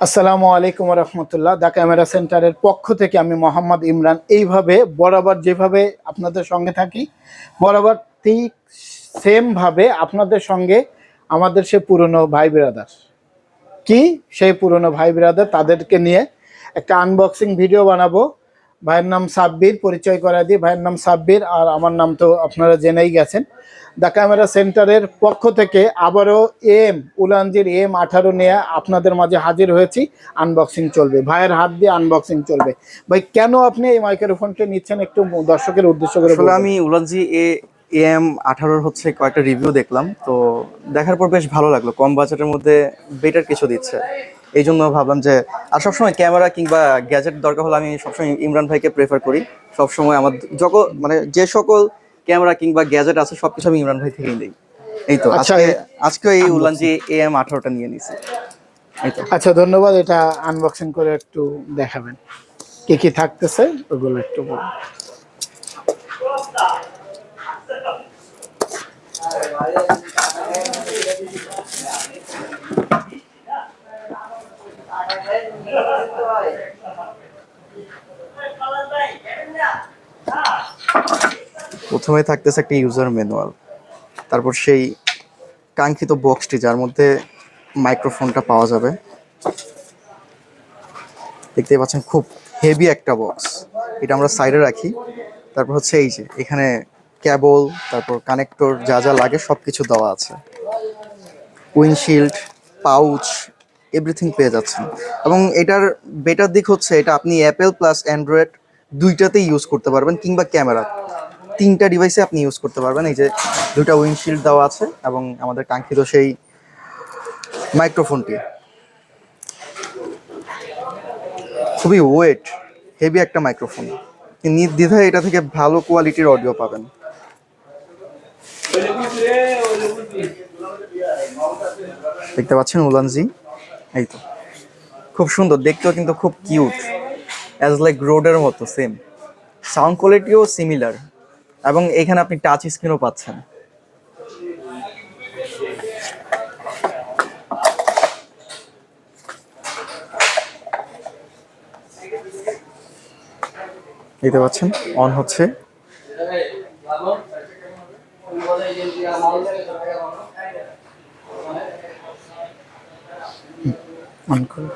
আসসালামু আলাইকুম রহমতুল্লাহ। দা ক্যামেরা সেন্টারের পক্ষ থেকে আমি মোহাম্মদ ইমরান এইভাবে বরাবর যেভাবে আপনাদের সঙ্গে থাকি, বরাবর ঠিক সেমভাবে আপনাদের সঙ্গে আমাদের সে পুরনো ভাই ব্রাদার সেই পুরনো ভাই ব্রাদার তাদেরকে নিয়ে একটা আনবক্সিং ভিডিও বানাবো। ভাইয়ের নাম সাব্বির, পরিচয় করা দিই। ভাইয়ের নাম সাব্বির, আর আমার নাম তো আপনারা জেনেই গেছেন। দা ক্যামেরা সেন্টারের পক্ষ থেকে আবারও উলানজির M18 নিয়ে আপনাদের মাঝে হাজির হয়েছি। আনবক্সিং চলবে, ভাইয়ের হাত দিয়ে আনবক্সিং চলবে। ভাই, কেন আপনি এই মাইক্রোফোনটা নিচ্ছেন একটু দর্শকের উদ্দেশ্য করে আসলে আমি উলানজি AM18 হচ্ছে কয়েকটা রিভিউ দেখলাম, তো দেখার পর বেশ ভালো লাগলো। কম বাজেটের মধ্যে বেটার কিছু দিচ্ছে, এই জন্য ভাবলাম যে আর সবসময় ক্যামেরা কিংবা গ্যাজেট দরকার হলে আমি সবসময় ইমরান ভাইকে প্রেফার করি। সবসময় আমার যে সকল ক্যামেরা কিংবা গ্যাজেট আছে সবকিছু আমি ইমরান ভাই থেকেই দিই। এই তো আচ্ছা, আজকে এই উলানজি AM18টা নিয়ে নিছি। এই তো। আচ্ছা, ধন্যবাদ। এটা আনবক্সিং করে একটু দেখাবেন কি কি থাকতেছে, ওগুলো একটু বলুন। প্রথমে থাকতেছে একটা ইউজার ম্যানুয়াল, তারপর সেই কাঙ্ক্ষিত বক্সটি যার মধ্যে মাইক্রোফোনটা পাওয়া যাবে। দেখতেই পাচ্ছেন খুব হেভি একটা বক্স, এটা আমরা সাইডে রাখি। তারপর হচ্ছে এই যে এখানে কেবল, তারপর কানেক্টর, যা যা লাগে সব কিছু দেওয়া আছে। উইন্ডশিল্ড, পাউচ, এভরিথিং পেয়ে যাচ্ছেন। এবং এটার বেটার দিক হচ্ছে এটা আপনি অ্যাপেল প্লাস অ্যান্ড্রয়েড দুইটাতেই ইউজ করতে পারবেন, কিংবা ক্যামেরা তিনটা ডিভাইসে আপনি ইউজ করতে পারবেন। এই যে দুইটা উইন্ডশিল্ড দেওয়া আছে এবং আমাদের কাঙ্ক্ষিত সেই মাইক্রোফোনটি খুবই ওয়েট হেভি একটা মাইক্রোফোন, নির্দ্বিধায় এটা থেকে ভালো কোয়ালিটির অডিও পাবেন। দেখতে পাচ্ছেন উলানজি, এই তো খুব সুন্দর দেখতেও, কিন্তু খুব কিউট, অ্যাজ লাইক রোডের মতো সেম। সাউন্ড কোয়ালিটিও সিমিলার, এবং এখানে আপনি টাচ স্ক্রিনও পাচ্ছেন। দেখতে পাচ্ছেন অন হচ্ছে। অন করুন,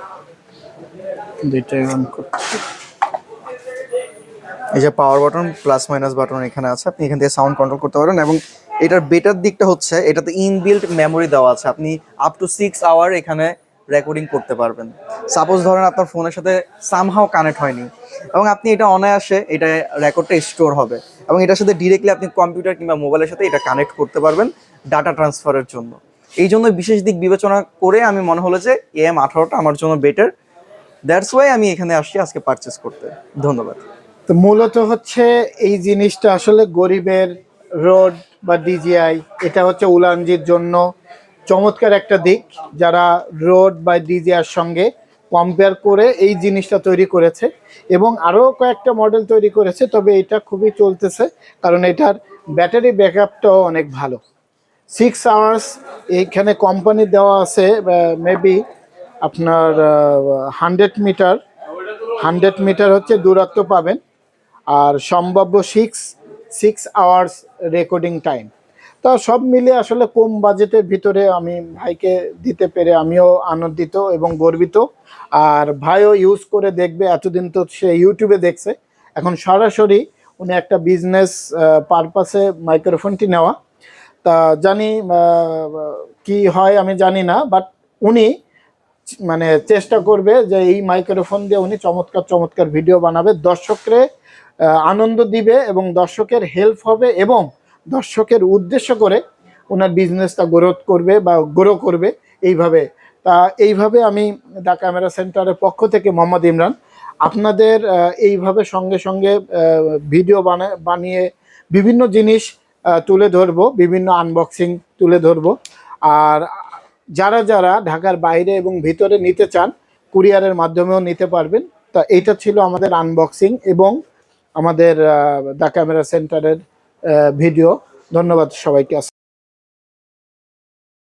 দুইটাই অন করুন। এই যে power button, plus minus button এখানে আছে, আপনি এখান থেকে সাউন্ড কন্ট্রোল করতে পারেন। এবং এটার বেটার দিকটা হচ্ছে এটাতে ইনবিল্ট মেমোরি দেওয়া আছে, আপনি আপ টু 6 আওয়ার এখানে রেকর্ডিং করতে পারবেন। সাপোজ ধরেন আপনার ফোনের সাথে সামহাও কানেক্ট হয়নি, এবং আপনি এটা অনায়াসে এটা রেকর্ডটা স্টোর হবে, এবং এটার সাথে ডিরেক্টলি আপনি কম্পিউটার কিংবা মোবাইলের সাথে এটা কানেক্ট করতে পারবেন ডাটা ট্রান্সফারের জন্য। এই জন্য বিশেষ দিক বিবেচনা করে আমি মনে হলো যে AM18টা আমার জন্য বেটার। দ্যাটস ওয়াই আমি এখানে আসছি আজকে পারচেস করতে। ধন্যবাদ। তো মূলত হচ্ছে এই জিনিসটা আসলে গরিবের রোড বা ডিজিআই, এটা হচ্ছে উলানজির জন্য চমৎকার একটা দিক। যারা রোড বা ডিজিআর সঙ্গে কম্পেয়ার করে এই জিনিসটা তৈরি করেছে, এবং আরও কয়েকটা মডেল তৈরি করেছে, তবে এটা খুবই চলতেছে কারণ এটার ব্যাটারি ব্যাকআপটাও অনেক ভালো। 6 আওয়ার্স এইখানে কোম্পানি দেওয়া আছে, মেবি আপনার 100 মিটার, 100 মিটার হচ্ছে দূরত্ব পাবেন, আর সম্ভাব্য 6 আওয়ার্স রেকর্ডিং টাইম। তা সব মিলে আসলে কম বাজেটের ভিতরে আমি ভাইকে দিতে পেরে আমিও আনন্দিত এবং গর্বিত। আর ভাইও ইউজ করে দেখবে, এতদিন তো সে ইউটিউবে দেখছে, এখন সরাসরি উনি একটা বিজনেস পারপাসে মাইক্রোফোনটি নেওয়া। তা জানি কি হয় আমি জানি না, বাট উনি মানে চেষ্টা করবে যে এই মাইক্রোফোন দিয়ে উনি চমৎকার চমৎকার ভিডিও বানাবে, দর্শকরে আনন্দ দিবে এবং দর্শকের হেল্প হবে, এবং দর্শকের উদ্দেশ্য করে ওনার বিজনেসটা গ্রোথ করবে বা গ্রো করবে এইভাবে। তা এইভাবে আমি দা ক্যামেরা সেন্টারের পক্ষ থেকে মোহাম্মদ ইমরান আপনাদের এইভাবে সঙ্গে সঙ্গে ভিডিও বানিয়ে বিভিন্ন জিনিস তুলে ধরবো, বিভিন্ন আনবক্সিং তুলে ধরবো। আর যারা যারা ঢাকার বাইরে এবং ভিতরে নিতে চান, কুরিয়ারের মাধ্যমেও নিতে পারবেন। তা এইটা ছিল আমাদের আনবক্সিং এবং আমাদের দা ক্যামেরা সেন্টারের ভিডিও। ধন্যবাদ সবাইকে।